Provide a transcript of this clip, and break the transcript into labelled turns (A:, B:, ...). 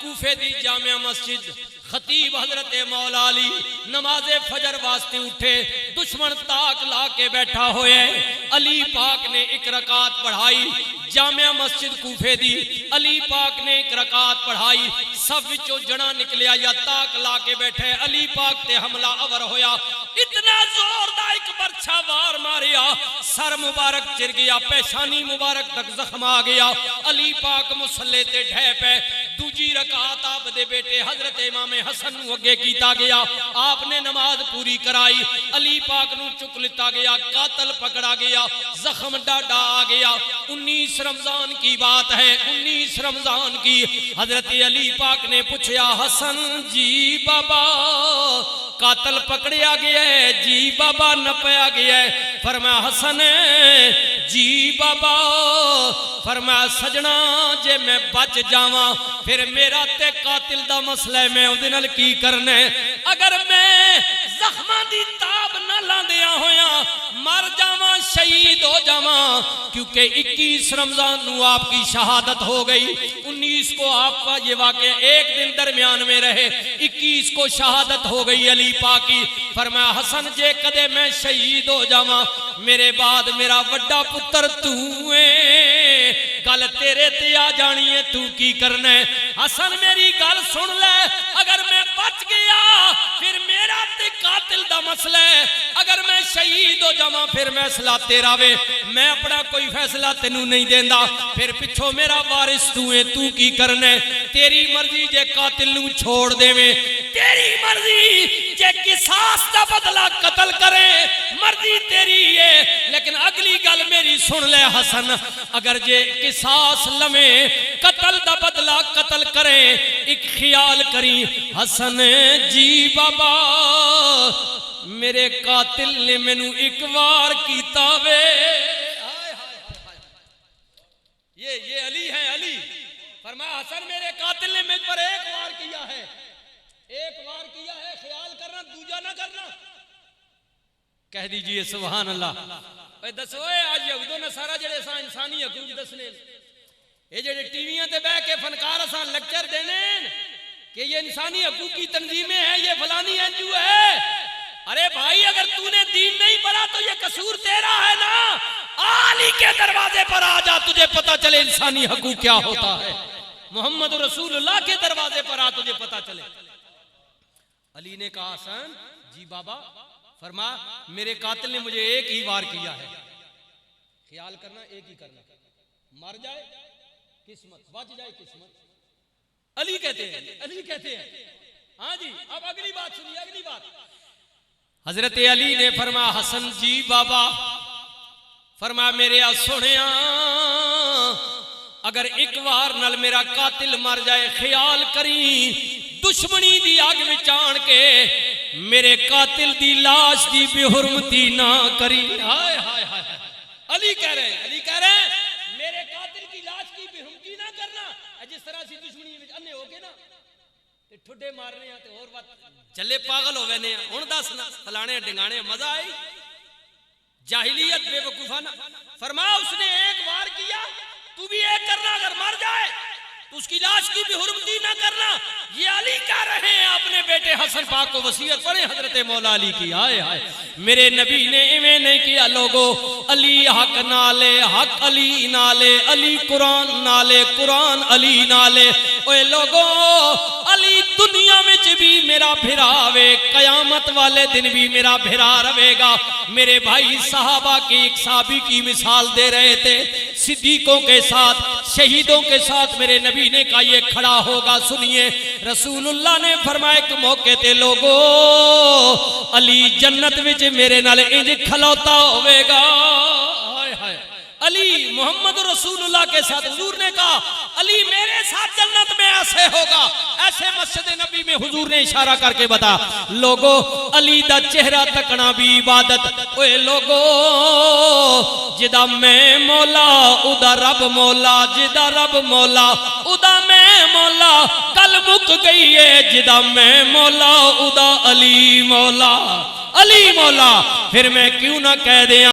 A: کوفے دی جامع مسجد خطیب حضرت مولا علی نماز فجر واسطے اٹھے، دشمن تاک لا کے بیٹھا ہوئے، علی پاک نے ایک رکعت پڑھائی، جامع مسجد کوفے دی علی پاک نے ایک رکعت پڑھائی، سب وچوں جڑا نکلیا یا تاک لا کے بیٹھے، علی پاک تے حملہ آور ہویا، اتنا زور دا ایک برچھا وار ماریا، سر مبارک چر گیا، پیشانی مبارک تک زخم آ گیا، علی پاک مصلی تے ڈھے پہ، دوجی رکعت آپ دے بیٹے حضرت امام حسن نو اگے کیتا گیا، آپ نے نماز پوری کرائی، علی پاک نو چک لیتا گیا، قاتل پکڑا گیا، زخم ڈاڈا آ گیا، 19 رمضان کی بات ہے، 19 رمضان کی، حضرت علی پاک نے پوچھا حسن جی بابا قاتل پکڑیا گیا ہے، جی بابا نپیا گیا ہے، فرمایا حسن جی بابا، فرمایا سجنا جے میں بچ جاواں پھر میرا تے قاتل دا مسئلہ ہے، میں اودے نال کی کرنا ہے، اگر میں زخماں دی تاب نہ لاندیا ہویا مر جاواں شہید ہو جاواں، کیونکہ 21 رمضان نو آپ کی شہادت ہو گئی، 19 کو آپ کا یہ واقعہ ایک دن درمیان میں رہے، 21 کو شہادت ہو گئی علی پاک کی، فرمایا حسن جے کدے میں شہید ہو جاواں میرے بعد میرا وڈا پتر تو ہے، گل تیرے تے آ جانی ہے، تو کی کرنا ہے، حسن میری گل سن لے، اگر میں بچ گیا پھر میرا تے قاتل دا مسئلہ ہے، اگر میں شہید ہو جاواں پھر فیصلہ تیرا وے، میں اپنا کوئی فیصلہ تینوں نہیں دیندا، پھر پچھو میرا وارث تو ہے، تو کی کرنا ہے، تیری مرضی جے قاتل نوں چھوڑ دے میں، تیری مرضی جے قصاص دا بدلہ قتل کرے مرضی تیری ہے، لیکن اگلی گل میری سن لے حسن، اگر جے قصاص لمے قتل دا بدلہ قتل کرے، ایک خیال کری حسن جی بابا میرے قاتل نے مینو ایک وار کیتا وے، یہ علی ہے، علی فرمایا حسن میرے قاتل نے مجھ پر ایک وار کیا ہے، ایک وار کیا ہے، خیال کرنا دوجا نہ کرنا، کہہ دیجئے سبحان اللہ۔ اے دسو اے آج یہودو نصارہ جڑے ساں انسانی حقوق دسنے، اے جڑے ٹی ویاں تے بہ کے فنکار ساں لیکچر دینے کہ یہ انسانی حقوق کی تنظیمیں ہیں، یہ فلانی این جی او ہے، ارے بھائی اگر تو نے دین نہیں پڑھا تو یہ قصور تیرا ہے نا، علی کے دروازے پر آ جا تجھے پتا چلے انسانی حقوق کیا ہوتا ہے، محمد رسول اللہ کے دروازے پر آ تجھے پتا چلے۔ علی نے کہا حسن جی بابا، فرما میرے قاتل نے مجھے ایک ہی وار کیا ہے، خیال کرنا ایک ہی کرنا، مر جائے قسمت، بچ جائے قسمت، علی کہتے ہیں، علی کہتے ہیں، ہاں جی اب اگلی بات سنیے، اگلی بات، حضرت علی نے فرمایا حسن جی بابا، فرمایا میرے سنیا اگر ایک وار نال میرا قاتل مر جائے خیال کری دشمنی دی آگ وچان کے میرے قاتل دی لاش دی بے حرمتی نہ کری، ہائے ہائے ہائے، علی کہہ رہے ہیں، علی کہہ رہے ہیں میرے قاتل کی لاش کی بے حرمتی نہ کرنا، جس طرح سی دشمنی وچ انے ہو کے نا تے ٹھڈے مارنے ہیں تے اور بات چلے پاگل ہو وینے ہیں، ہن دسنا فلانے ڈنگانے مزہ آئی، جاہلیت بے وقوفانہ، فرمایا اس نے ایک وار کیا تو بھی ایک کرنا، اگر مر جائے تو اس کی لاش کی بھی حرمتی نہ کرنا، یہ علی کہہ رہے ہیں اپنے بیٹے حسن پاک کو وصیت پڑھیں حضرت مولا علی کی، آئے آئے میرے نبی نے ایویں نہیں کیا لوگو، علی حق نالے حق علی نالے، علی قرآن نالے قرآن علی نالے، اوے لوگو علی دنیا میں بھی میرا بھراوے، قیامت والے دن بھی میرا بھرا رہے گا۔ میرے بھائی صحابہ کی ایک صحابی کی مثال دے رہے تھے، صدیقوں کے ساتھ شہیدوں کے ساتھ میرے نبی نے کہا یہ کھڑا ہوگا، سنیے رسول اللہ نے فرمایا ایک موقع تے لوگو علی جنت وچ میرے نال انج کھلوتا ہوئے گا، علی محمد رسول اللہ کے ساتھ، حضور نے کہا علی میرے ساتھ جنت میں ایسے ہوگا، ایسے مسجد نبی میں حضور نے اشارہ کر کے بتا لوگو علی دا چہرہ تکنا بھی عبادت، اوے لوگو جدا میں مولا ادا رب مولا، جدا رب مولا ادا میں مولا، کل مک گئی ہے جدا میں مولا ادا علی مولا، علی مولا، پھر میں کیوں نہ کہہ دیا